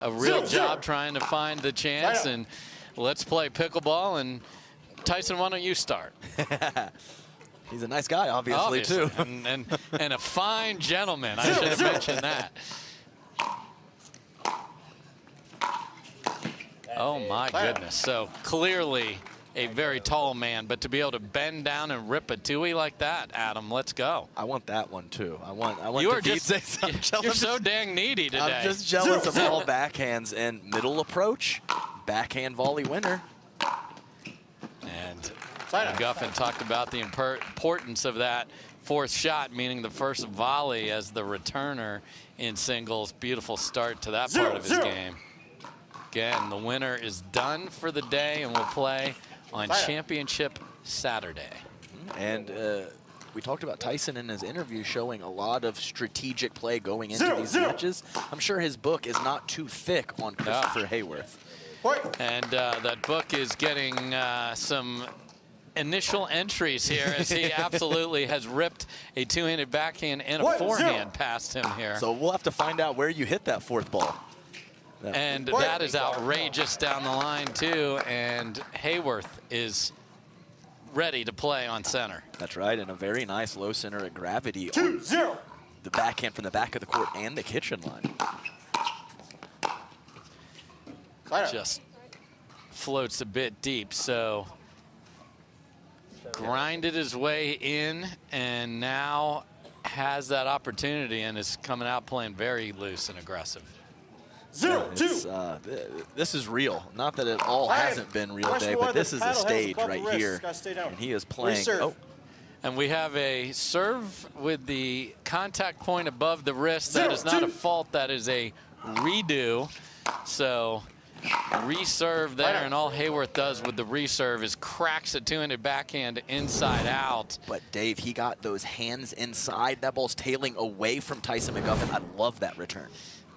a real job trying to find the chance, and let's play pickleball. And Tyson, why don't you start? He's a nice guy, obviously. too. And a fine gentleman. I should have mentioned that. Oh, my goodness. So clearly a very tall man, but to be able to bend down and rip a two-way like that, Adam, let's go. I want that one, too. I want you are just, you're so dang needy today. I'm just jealous of all backhands and middle approach, backhand volley winner. And McGuffin talked about the importance of that fourth shot, meaning the first volley as the returner in singles. Beautiful start to that part of his game. Again, the winner is done for the day and will play on Championship Saturday. And we talked about Tyson in his interview showing a lot of strategic play going into these matches. I'm sure his book is not too thick on Christopher Haworth. And that book is getting some initial entries here as he absolutely has ripped a two-handed backhand and a forehand past him here. So we'll have to find out where you hit that fourth ball. And that is outrageous down the line, too. And Haworth is ready to play on center. That's right, and a very nice low center of gravity on the backhand from the back of the court and the kitchen line. Just floats a bit deep, so grinded his way in and now has that opportunity and is coming out playing very loose and aggressive. This is real. Not that it all hasn't been real, Dave, but this is a stage right here, and he is playing. And we have a serve with the contact point above the wrist. That is not a fault. That is a redo. So reserve there, and all Haworth does with the reserve is cracks a two-handed backhand inside out. But Dave, he got those hands inside. That ball's tailing away from Tyson McGuffin. I love that return.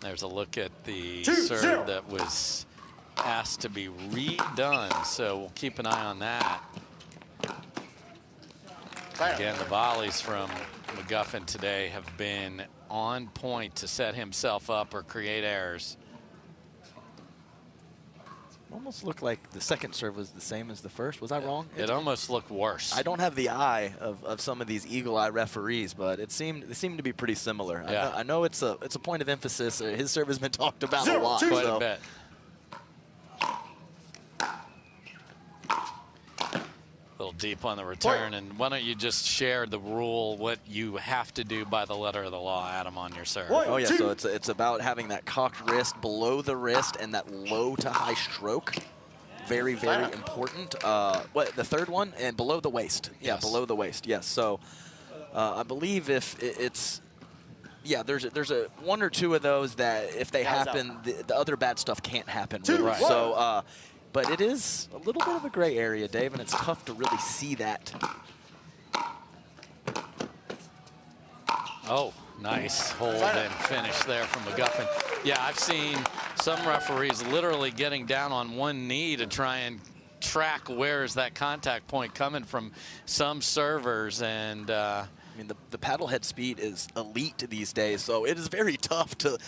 There's a look at the serve that was asked to be redone, so we'll keep an eye on that. Again, the volleys from McGuffin today have been on point to set himself up or create errors. Almost looked like the second serve was the same as the first. Was I wrong? It almost looked worse. I don't have the eye of some of these eagle eye referees, but it seemed to be pretty similar. Yeah. I know it's a point of emphasis. His serve has been talked about a lot. Quite a bit. A little deep on the return, and why don't you just share the rule, what you have to do by the letter of the law, Adam, on your serve? Oh yeah, so it's about having that cocked wrist below the wrist and that low to high stroke. Very, very important. What, the third one? And below the waist. Yeah, below the waist, yes. So I believe if it's, yeah, there's a one or two of those that if they happen, the other bad stuff can't happen. Really. Right. So, but it is a little bit of a gray area, Dave, and it's tough to really see that. Oh, nice hold and finish there from McGuffin. Yeah, I've seen some referees literally getting down on one knee to try and track where is that contact point coming from some servers. And I mean, the paddle head speed is elite these days, so it is very tough to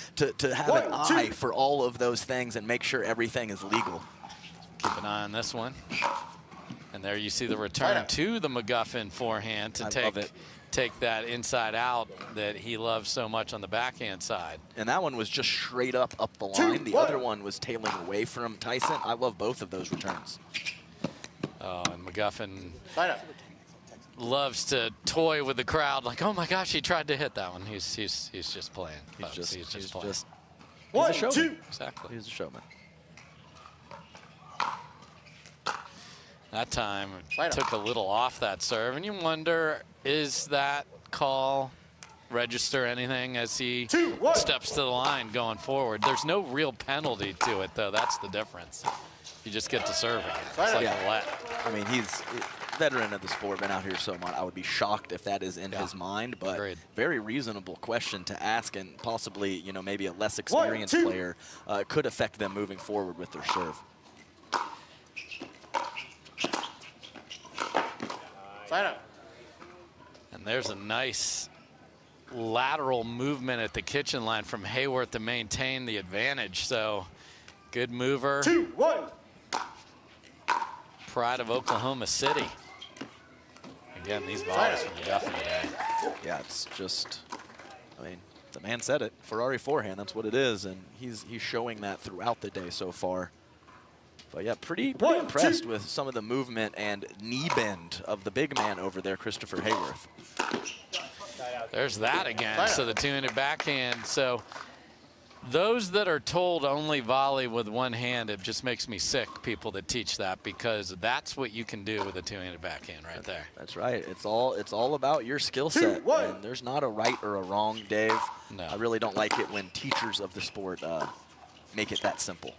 have an eye for all of those things and make sure everything is legal. Keep an eye on this one. And there you see the return to the McGuffin forehand to take that inside out that he loves so much on the backhand side. And that one was just straight up the line. The other one was tailing away from Tyson. I love both of those returns. Oh, and McGuffin loves to toy with the crowd like, oh my gosh, he tried to hit that one. He's just playing. He's just playing. He's a showman. Exactly. He's a showman. That time took a little off that serve, and you wonder, is that call register anything as he steps to the line going forward? There's no real penalty to it, though. That's the difference. You just get to serve it. It's like a let. I mean, he's a veteran of the sport, been out here so much. I would be shocked if that is in his mind, but very reasonable question to ask, and possibly, you know, maybe a less experienced player could affect them moving forward with their serve. And there's a nice lateral movement at the kitchen line from Haworth to maintain the advantage. So good mover. 2-1. Pride of Oklahoma City. Again, these volleys from McGuffin today. Yeah, it's just, I mean, the man said it. Ferrari forehand, that's what it is, and he's showing that throughout the day so far. But yeah, pretty impressed with some of the movement and knee bend of the big man over there, Christopher Haworth. There's that again. So the two-handed backhand. So those that are told only volley with one hand, it just makes me sick, people that teach that, because that's what you can do with a two-handed backhand right there. That's right. It's all about your skill set. And there's not a right or a wrong, Dave. No. I really don't like it when teachers of the sport make it that simple.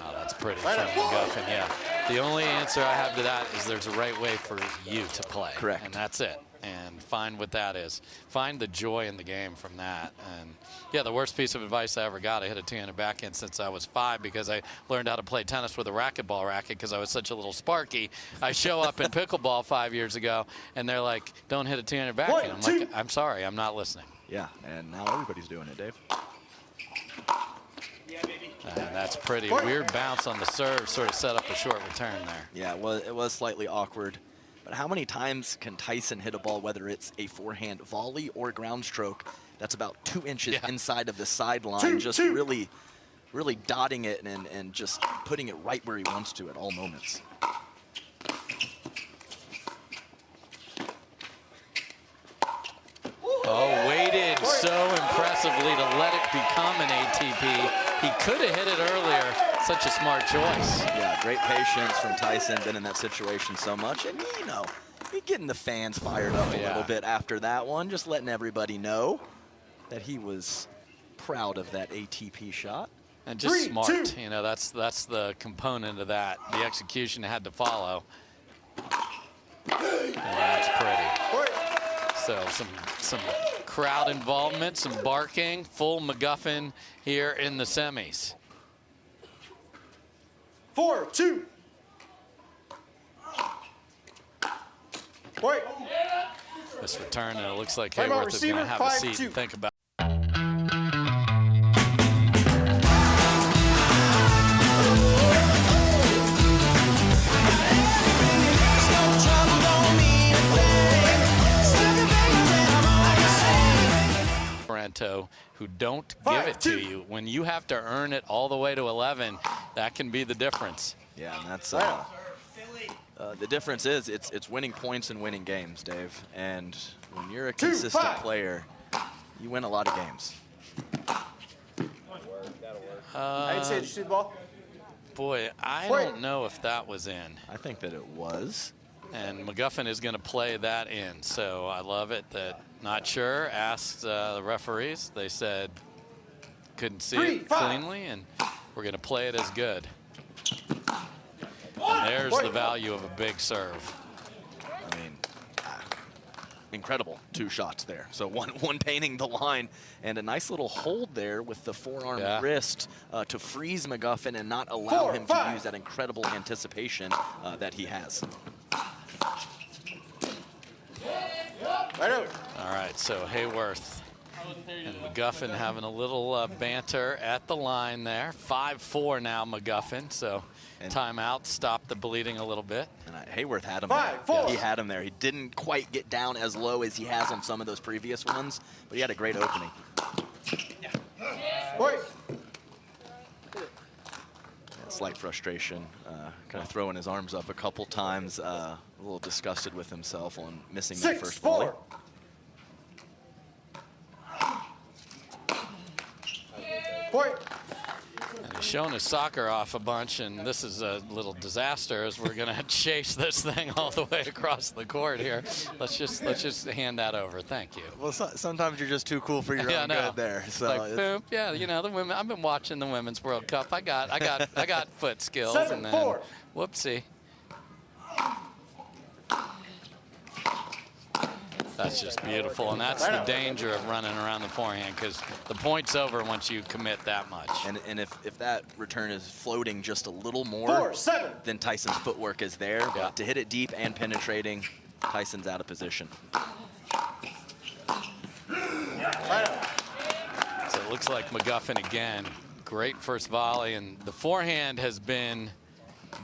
Oh, that's pretty from McGuffin, yeah. The only answer I have to that is there's a right way for you to play. Correct. And that's it. And find what that is. Find the joy in the game from that. And yeah, the worst piece of advice I ever got, I hit a two-handed backhand since I was 5 because I learned how to play tennis with a racquetball racket because I was such a little sparky. I show up in pickleball 5 years ago, and they're like, don't hit a two-handed backhand. I'm like, I'm sorry, I'm not listening. Yeah, and now everybody's doing it, Dave. And that's pretty. Weird bounce on the serve, sort of set up a short return there. Yeah, it was slightly awkward. But how many times can Tyson hit a ball, whether it's a forehand volley or ground stroke, that's about 2 inches inside of the sideline, just really dotting it and just putting it right where he wants to at all moments. Oh, waited so impressively to let it become an ATP. He could have hit it earlier. Such a smart choice. Yeah, great patience from Tyson. Been in that situation so much. And, you know, he getting the fans fired up a little bit after that one. Just letting everybody know that he was proud of that ATP shot. And just smart. You know, that's the component of that. The execution had to follow. And that's pretty. So some crowd involvement, some barking, full McGuffin here in the semis. 4-2. Wait. This return, and it looks like Haworth is going to have a seat and think about it. Who don't give it to you. When you have to earn it all the way to 11, that can be the difference. Yeah, and that's the difference is it's winning points and winning games, Dave. And when you're a consistent player, you win a lot of games. I'd say, did you see the ball? Boy, I don't know if that was in. I think that it was. And McGuffin is going to play that in. So I love it that not sure, asked the referees. They said couldn't see it cleanly, and we're going to play it as good. And there's the value of a big serve. I mean, incredible 2 shots there. So one painting the line, and a nice little hold there with the forearm wrist to freeze McGuffin and not allow him to use that incredible anticipation that he has. All right, so Haworth and McGuffin having a little banter at the line there. 5-4 now, McGuffin. So timeout, stop the bleeding a little bit. And Haworth had him there. Yeah, he had him there. He didn't quite get down as low as he has on some of those previous ones, but he had a great opening. Slight frustration, kind of throwing his arms up a couple times, a little disgusted with himself on missing that first volley. And he's showing his soccer off a bunch, and this is a little disaster as we're going to chase this thing all the way across the court here. Let's just hand that over. Thank you. Well, sometimes you're just too cool for your own good there. So like, boom, yeah, you know, the women. I've been watching the Women's World Cup. I got foot skills, and then whoopsie. That's just beautiful, and that's the danger of running around the forehand, because the point's over once you commit that much. And if that return is floating just a little more, then Tyson's footwork is there. But to hit it deep and penetrating, Tyson's out of position. So it looks like McGuffin again. Great first volley, and the forehand has been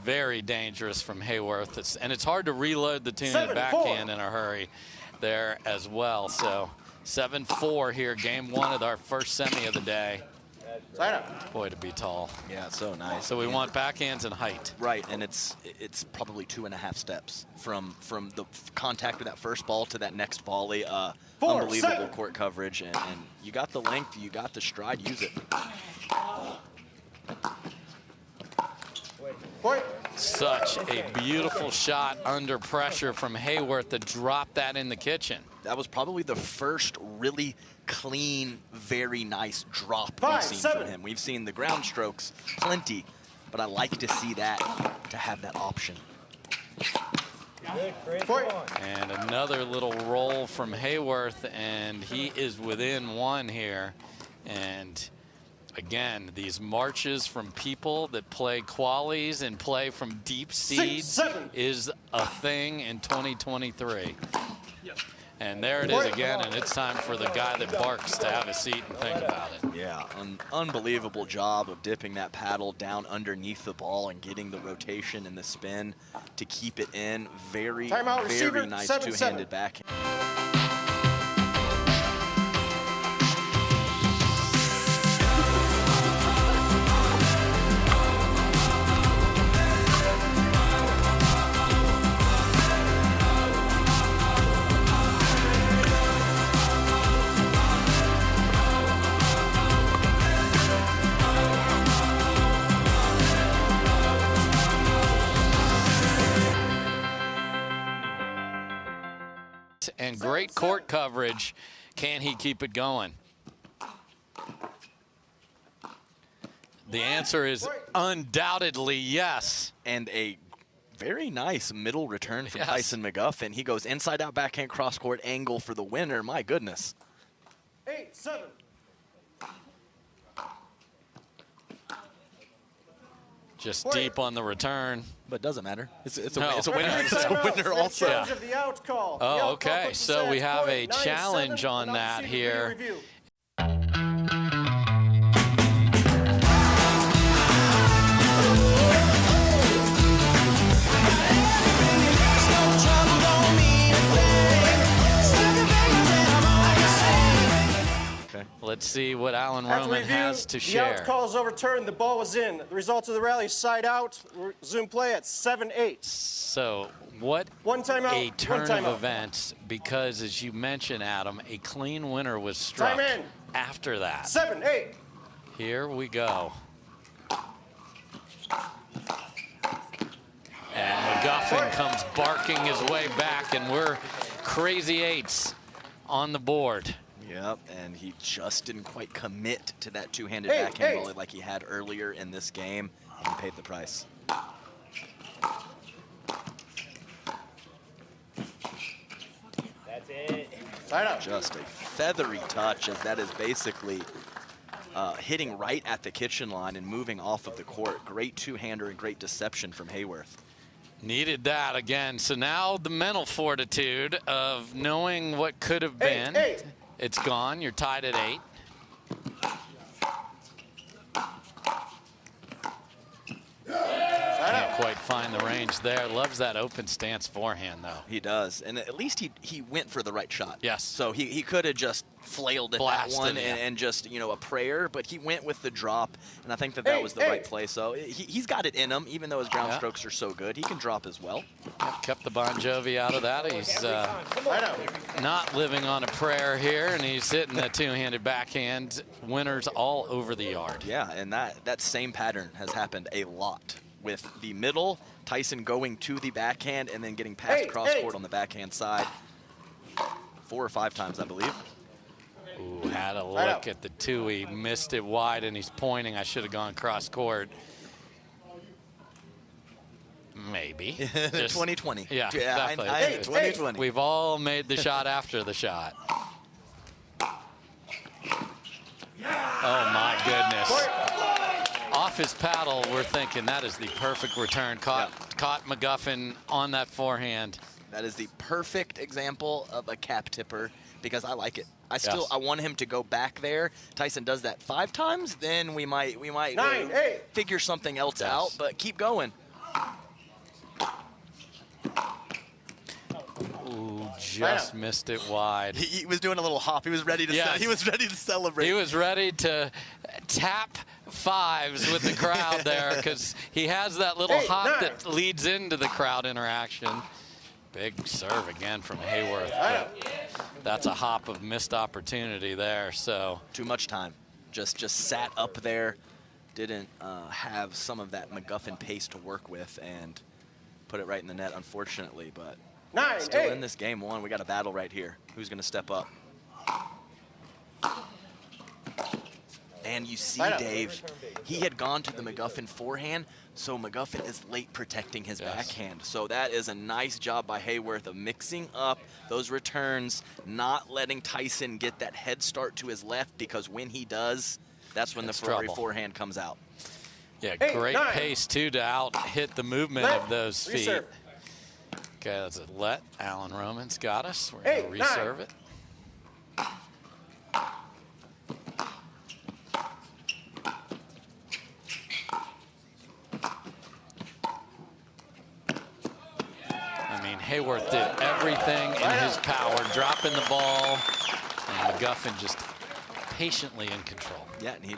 very dangerous from Haworth. And it's hard to reload the two-handed backhand in a hurry there as well. So 7-4 here, game one of our first semi of the day. Boy, to be tall. Yeah, it's so nice. So we want backhands and height. Right, and it's probably 2.5 steps from the contact with that first ball to that next volley. Unbelievable court coverage, and you got the length, you got the stride, use it. Such a beautiful shot under pressure from Haworth to drop that in the kitchen. That was probably the first really clean, very nice drop we've seen from him. We've seen the ground strokes plenty, but I like to see that, to have that option. And another little roll from Haworth, and he is within one here. And again, these marches from people that play qualies and play from deep seeds is a thing in 2023. And there it is again, and it's time for the guy that barks to have a seat and think about it. Yeah, an unbelievable job of dipping that paddle down underneath the ball and getting the rotation and the spin to keep it in. Very, very nice two-handed backhand. And great court coverage. Can he keep it going? The answer is undoubtedly yes. And a very nice middle return from Tyson McGuffin. He goes inside out backhand cross court angle for the winner. My goodness. 8-7. Just deep on the return. But it doesn't matter. It's a winner. It's a winner also. Of the out call. Oh, okay. So we have a challenge on that here. Let's see what Alan Roman has to share. The out call is overturned. The ball was in. The results of the rally side out. Resume play at 7-8. So what a turn of events, because as you mentioned, Adam, a clean winner was struck after that. 7-8. Here we go. And McGuffin comes barking his way back, and we're crazy eights on the board. Yep, and he just didn't quite commit to that two-handed backhand volley like he had earlier in this game, and he paid the price. That's it. Just a feathery touch, as that is basically hitting right at the kitchen line and moving off of the court. Great two-hander and great deception from Haworth. Needed that again. So now the mental fortitude of knowing what could have been. It's gone. You're tied at 8. Can't quite find the range there. Loves that open stance forehand, though. He does. And at least he went for the right shot. Yes. So he could have just flailed at that one and just, you know, a prayer, but he went with the drop, and I think that was the right play. So he's got it in him, even though his ground strokes are so good. He can drop as well. Kept the Bon Jovi out of that. He's not living on a prayer here, and he's hitting the two-handed backhand winners all over the yard. Yeah, and that same pattern has happened a lot with the middle, Tyson going to the backhand and then getting past cross-court on the backhand side 4 or 5 times, I believe. Ooh, had a look at the two. He missed it wide, and he's pointing. I should have gone cross-court. Maybe. 2020. Yeah, exactly. 2020. We've all made the shot after the shot. Oh, my goodness. Off his paddle, we're thinking that is the perfect return. Caught McGuffin on that forehand. That is the perfect example of a cap tipper because I like it. I want him to go back there. Tyson does that 5 times, then we might 9, 8. figure something else out, but keep going. Ooh, just missed it wide. He was doing a little hop. He was ready to he was ready to celebrate. He was ready to tap 5s with the crowd there because he has that little hop that leads into the crowd interaction. Big serve again from Haworth. That's a hop of missed opportunity there. So too much time. Just sat up there, didn't have some of that McGuffin pace to work with, and put it right in the net, unfortunately. But 9, still 8. in this game 1. We got a battle right here. Who's going to step up? And you see, Dave, he had gone to the McGuffin forehand, so McGuffin is late protecting his backhand. So that is a nice job by Haworth of mixing up those returns, not letting Tyson get that head start to his left, because when he does, that's when the Ferrari forehand comes out. Yeah, great pace, too, to out-hit the movement of those feet. Reserve. Okay, that's a let. Alan Roman's got us. We're going to reserve it. I mean, Haworth did everything in his power, dropping the ball, and McGuffin just patiently in control. Yeah, and he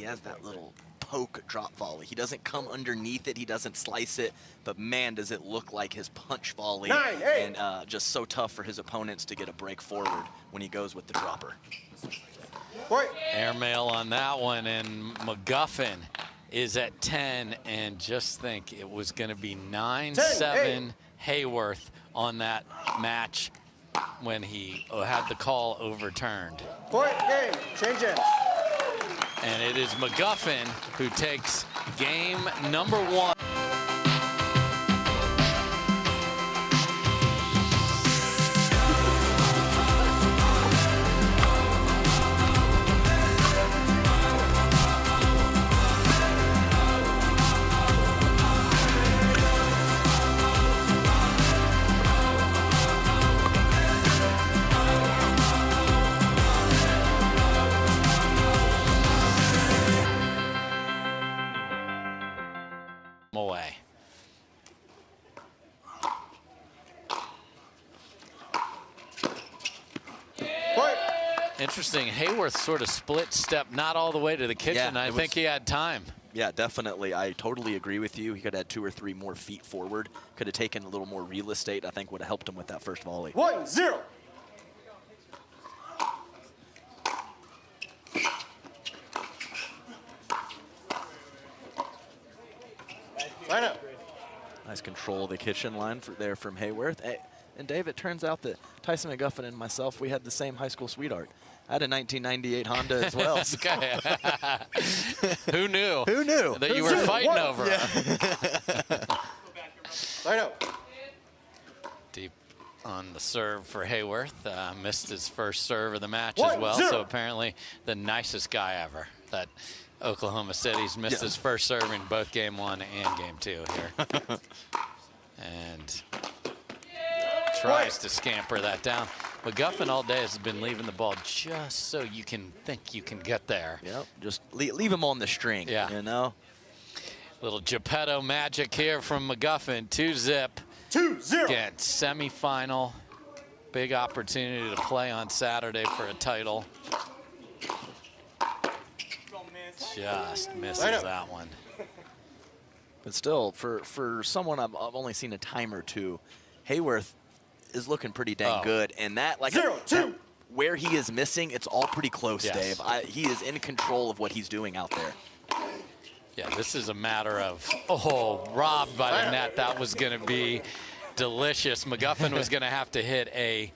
has that little poke drop volley. He doesn't come underneath it. He doesn't slice it. But, man, does it look like his punch volley. 9, 8. And just so tough for his opponents to get a break forward when he goes with the dropper. Airmail on that one, and McGuffin is at 10, and just think it was going to be 9-7 Haworth on that match when he had the call overturned. Point game, change it. And it is McGuffin who takes game number 1. Away. Interesting. Haworth sort of split step, not all the way to the kitchen. I think he had time. Yeah, definitely. I totally agree with you. He could have had 2 or 3 more feet forward. Could have taken a little more real estate. I think would have helped him with that first volley. 1-0. Line up. Nice control of the kitchen line there from Haworth. And Dave, it turns out that Tyson McGuffin and myself, we had the same high school sweetheart. I had a 1998 Honda as well. Who knew? Who knew? That you were fighting over Line up. Deep on the serve for Haworth. Missed his first serve of the match as well. So apparently the nicest guy ever. That Oklahoma City's missed his first serve in both game 1 and game 2 here. And tries to scamper that down. McGuffin all day has been leaving the ball just so you can think you can get there. Yep, just leave him on the string, you know? Little Geppetto magic here from McGuffin. 2-zip. 2-0. Again, semifinal. Big opportunity to play on Saturday for a title. Just misses that one. But still, for someone I've only seen a time or two, Haworth is looking pretty dang good. And that, like, 0-2. Where he is missing, it's all pretty close, Dave. He is in control of what he's doing out there. Yeah, this is a matter of, robbed by the net. That was going to be delicious. McGuffin was going to have to hit a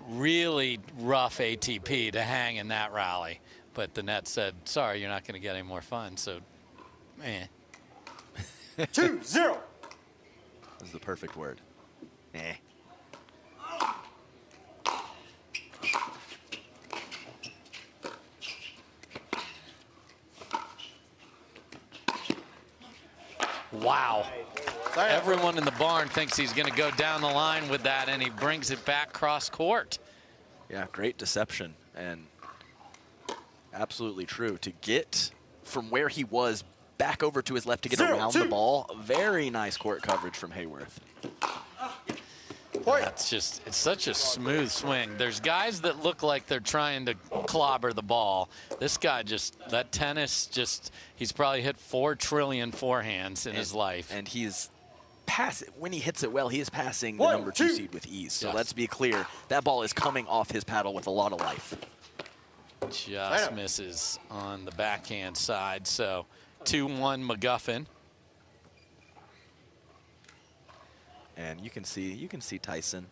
really rough ATP to hang in that rally. But the net said, sorry, you're not going to get any more fun. So, man. 2-0. This is the perfect word. Wow. Everyone in the barn thinks he's going to go down the line with that, and he brings it back cross court. Yeah, great deception, and absolutely true. To get from where he was back over to his left to get around the ball, very nice court coverage from Haworth. That's just, it's such a smooth swing. There's guys that look like they're trying to clobber the ball. This guy just, that tennis just, he's probably hit 4 trillion forehands in his life. And he's passing, when he hits it well, he is passing the number 2 seed with ease. So let's be clear, that ball is coming off his paddle with a lot of life. Just misses on the backhand side. So 2-1 McGuffin. And you can see Tyson.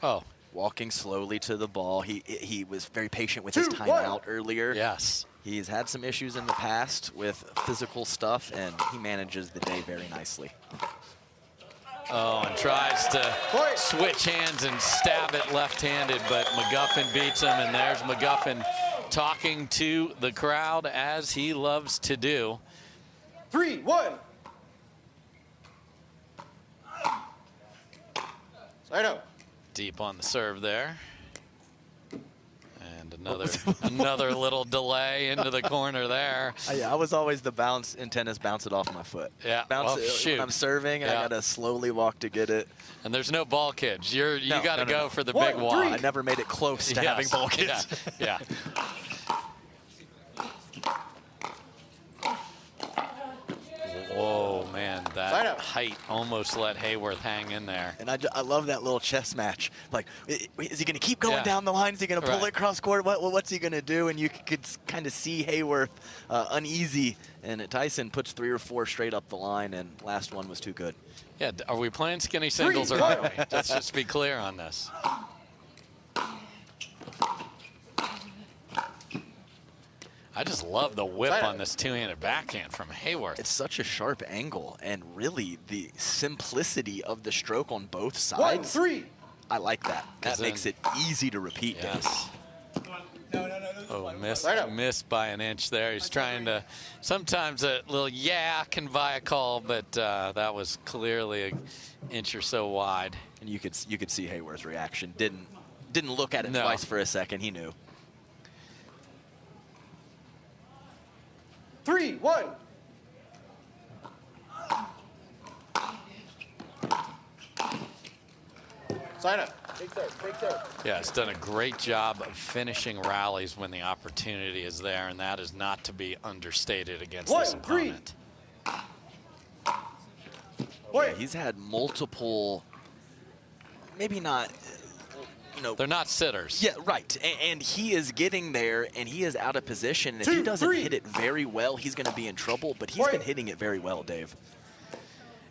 Oh, walking slowly to the ball. He was very patient with his timeout earlier. Yes. He's had some issues in the past with physical stuff, and he manages the day very nicely. Oh, and tries to switch hands and stab it left-handed, but McGuffin beats him, and there's McGuffin talking to the crowd as he loves to do. 3-1. Side out. Deep on the serve there. And another little delay into the corner there. Yeah, I was always the bounce in tennis, bounce it off my foot. Yeah, bounce well, it shoot. when I'm serving, I gotta slowly walk to get it. And there's no ball kids. You gotta go for the 1, big walk. I never made it close to having ball kids. Yeah. Whoa, man, that height almost let Haworth hang in there. And I love that little chess match. Like, is he going to keep going down the line? Is he going to pull it cross court? What's he going to do? And you could kind of see Haworth uneasy. And Tyson puts 3 or 4 straight up the line, and last one was too good. Yeah, are we playing skinny singles or are we? Let's just be clear on this. I just love the whip on this two-handed backhand from Haworth. It's such a sharp angle, and really the simplicity of the stroke on both sides. 1-3. I like that. That makes it easy to repeat. Yes. Oh, missed by an inch there. He's trying to, sometimes a little can buy a call, but that was clearly an inch or so wide. And you could see Haworth's reaction. Didn't look at it twice for a second. He knew. 3-1. Side up. Big serve. Yeah, it's done a great job of finishing rallies when the opportunity is there, and that is not to be understated against this opponent. Yeah, he's had multiple, maybe not, they're not sitters. Yeah, right. And he is getting there, and he is out of position. And if he doesn't hit it very well, he's going to be in trouble. But he's been hitting it very well, Dave.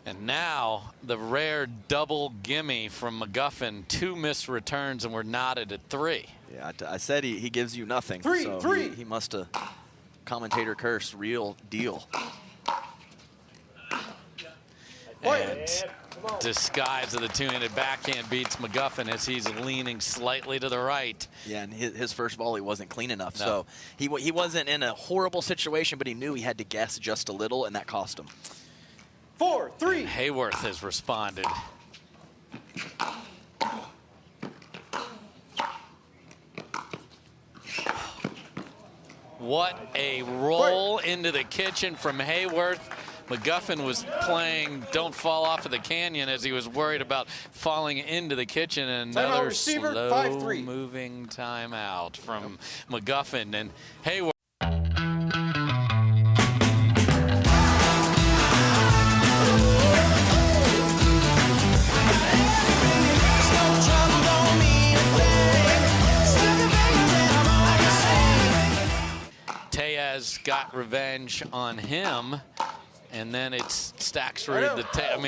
And now the rare double gimme from McGuffin. 2 missed returns, and we're knotted at 3. Yeah, I said he gives you nothing. So he must have commentator curse, real deal. And disguise of the two-handed backhand beats McGuffin as he's leaning slightly to the right. Yeah, and his first volley wasn't clean enough. So he wasn't in a horrible situation, but he knew he had to guess just a little, and that cost him. 4-3. Haworth has responded. What a roll into the kitchen from Haworth. McGuffin was playing Don't Fall Off of the Canyon as he was worried about falling into the kitchen. And another slow-moving timeout from McGuffin. And Haworth. Got revenge on him, and then it's Stacksrud.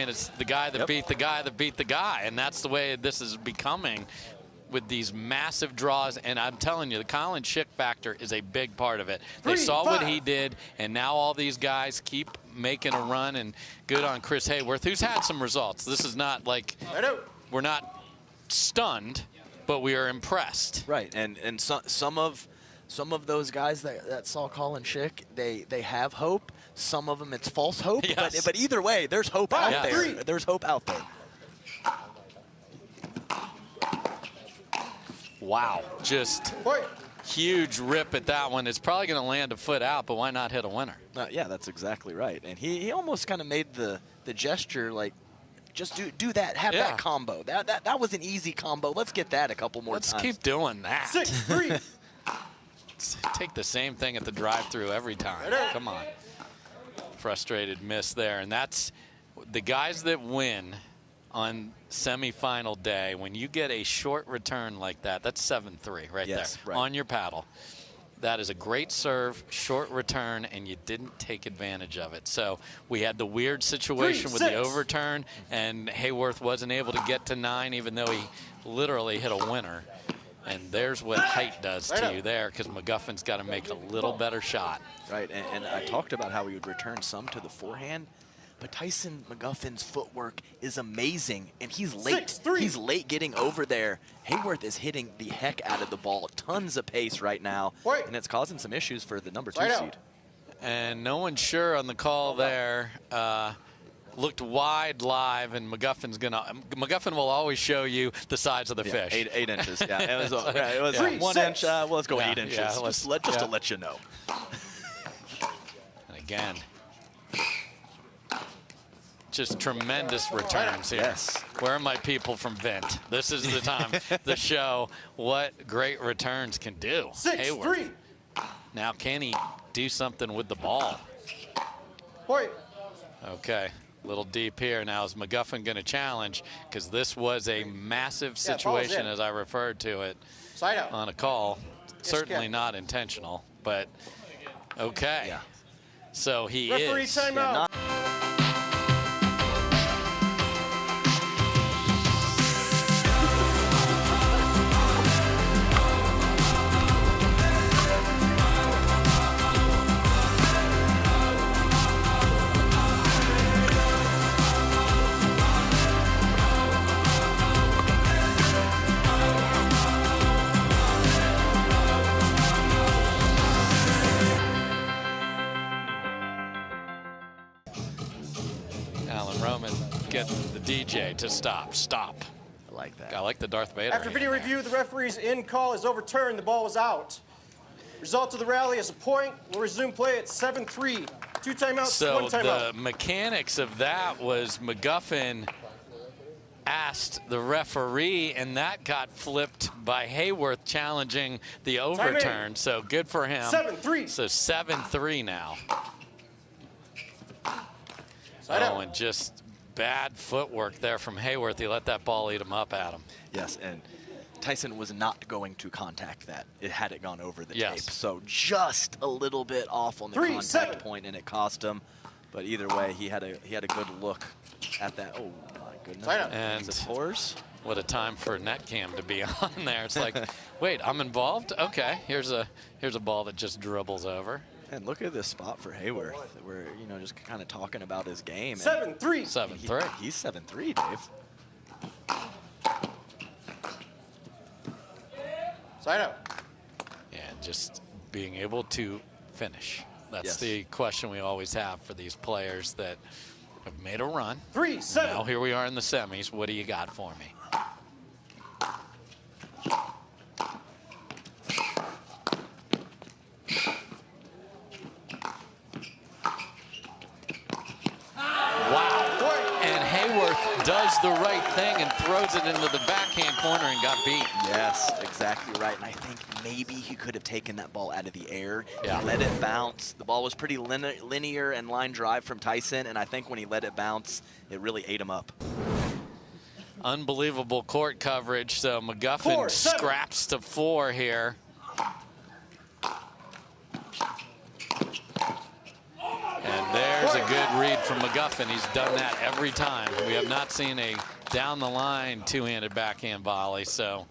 It's the guy that beat the guy that beat the guy, and that's the way this is becoming with these massive draws. And I'm telling you, the Colin Schick factor is a big part of it. They saw what he did, and now all these guys keep making a run, and good on Chris Haworth, who's had some results. This is not like we're not stunned, but we are impressed. Right, and some of some of those guys that saw Colin Schick, they have hope. Some of them, it's false hope. Yes. But either way, there's hope out Yes. there. There's hope out there. Wow, just huge rip at that one. It's probably going to land a foot out, but why not hit a winner? Yeah, that's exactly right. And he almost kind of made the gesture like, just do that, have that combo. That was an easy combo. Let's get that a couple more times. Let's keep doing that. 6-3. Take the same thing at the drive-through every time. Come on. Frustrated miss there. And that's the guys that win on semifinal day. When you get a short return like that, that's 7-3 right there on your paddle. That is a great serve, short return, and you didn't take advantage of it. So we had the weird situation with the overturn, and Haworth wasn't able to get to 9, even though he literally hit a winner. And there's what height does to you there, because McGuffin's got to make a little better shot. Right, and I talked about how he would return some to the forehand, but Tyson McGuffin's footwork is amazing, and he's late. 6-3. He's late getting over there. Haworth is hitting the heck out of the ball. Tons of pace right now, and it's causing some issues for the number 2 seed. And no one's sure on the call there. Looked wide live, and McGuffin will always show you the size of the fish. 8 inches. Yeah, it was 1 inch. Well, let's go 8 inches. Just to let you know. And again, just tremendous returns here. Yes. Where are my people from Vint? This is the time to show what great returns can do. 6-3. Now, can he do something with the ball? Okay. A little deep here. Now, is McGuffin going to challenge? Because this was a massive situation, as I referred to it on a call. Certainly not intentional, but okay. Yeah. So he Referee is. timeout. Get the DJ to stop. I like that. I like the Darth Vader. After video review, the referee's in call is overturned. The ball was out. Result of the rally is a point. We'll resume play at 7-3. 2 timeouts, 1 timeout. So the mechanics of that was McGuffin asked the referee, and that got flipped by Haworth challenging the overturn. So good for him. 7-3. So 7-3 now. And just bad footwork there from Haworth. He let that ball eat him up at him. Yes, and Tyson was not going to contact that. It had it gone over the tape. So just a little bit off on the contact point, and it cost him. But either way, he had a good look at that. Oh my goodness! And of course, what a time for Netcam to be on there. It's like, wait, I'm involved. Okay, here's a ball that just dribbles over. And look at this spot for Haworth. We're just kind of talking about his game. 7-3. 7-3. He's 7-3, Dave. Side out. And just being able to finish. That's the question we always have for these players that have made a run. 3-7. Now here we are in the semis. What do you got for me? Does the right thing and throws it into the backhand corner and got beat. Yes, exactly right. And I think maybe he could have taken that ball out of the air. Yeah. He let it bounce. The ball was pretty linear and line drive from Tyson, and I think when he let it bounce, it really ate him up. Unbelievable court coverage. So McGuffin scraps to 4 here. And there's a good read from McGuffin. He's done that every time. We have not seen a down-the-line two-handed backhand volley, so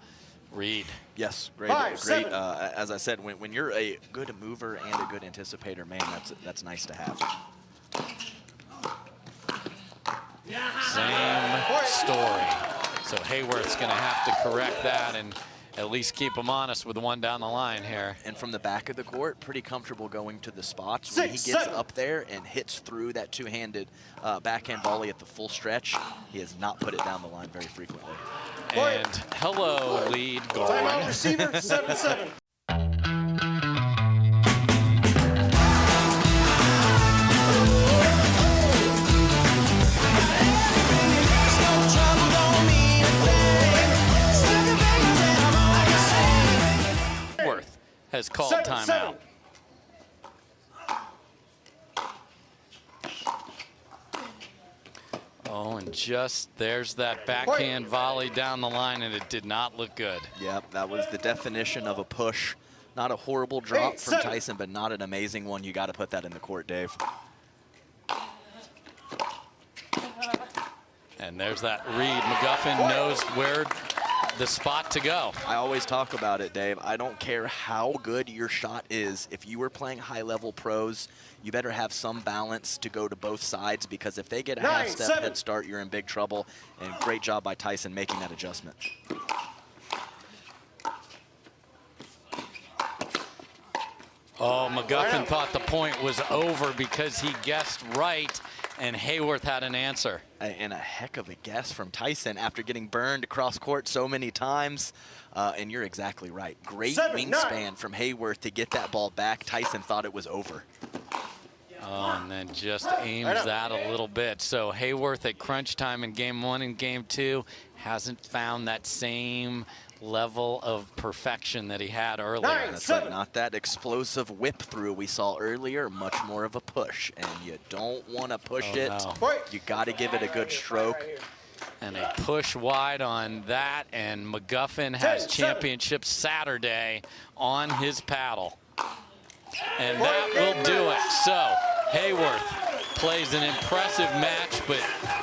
read. Yes, great. As I said, when you're a good mover and a good anticipator, man, that's nice to have. Same story. So Haworth's going to have to correct that, and at least keep him honest with one down the line here. And from the back of the court, pretty comfortable going to the spots. When he gets up there and hits through that two-handed backhand volley at the full stretch, he has not put it down the line very frequently. And hello, lead goal. Timeout, receiver, 7-7. Haworth has called timeout. Oh, and just there's that backhand volley down the line, and it did not look good. Yep, that was the definition of a push. Not a horrible drop from Tyson, but not an amazing one. You got to put that in the court, Dave. And there's that read. McGuffin knows where the spot to go. I always talk about it, Dave. I don't care how good your shot is. If you were playing high-level pros, you better have some balance to go to both sides, because if they get a half-step head start, you're in big trouble. And great job by Tyson making that adjustment. Oh, McGuffin thought the point was over because he guessed right, and Haworth had an answer. And a heck of a guess from Tyson after getting burned across court so many times. And you're exactly right. Great wingspan from Haworth to get that ball back. Tyson thought it was over. Oh, and then just aims that a little bit. So Haworth at crunch time in game 1 and game 2 hasn't found that same level of perfection that he had earlier. That's right, not that explosive whip through we saw earlier, much more of a push. And you don't want to push it. No. You got to give it a good stroke. And a push wide on that, and McGuffin has championship Saturday on his paddle. And that will do it. So Haworth plays an impressive match, but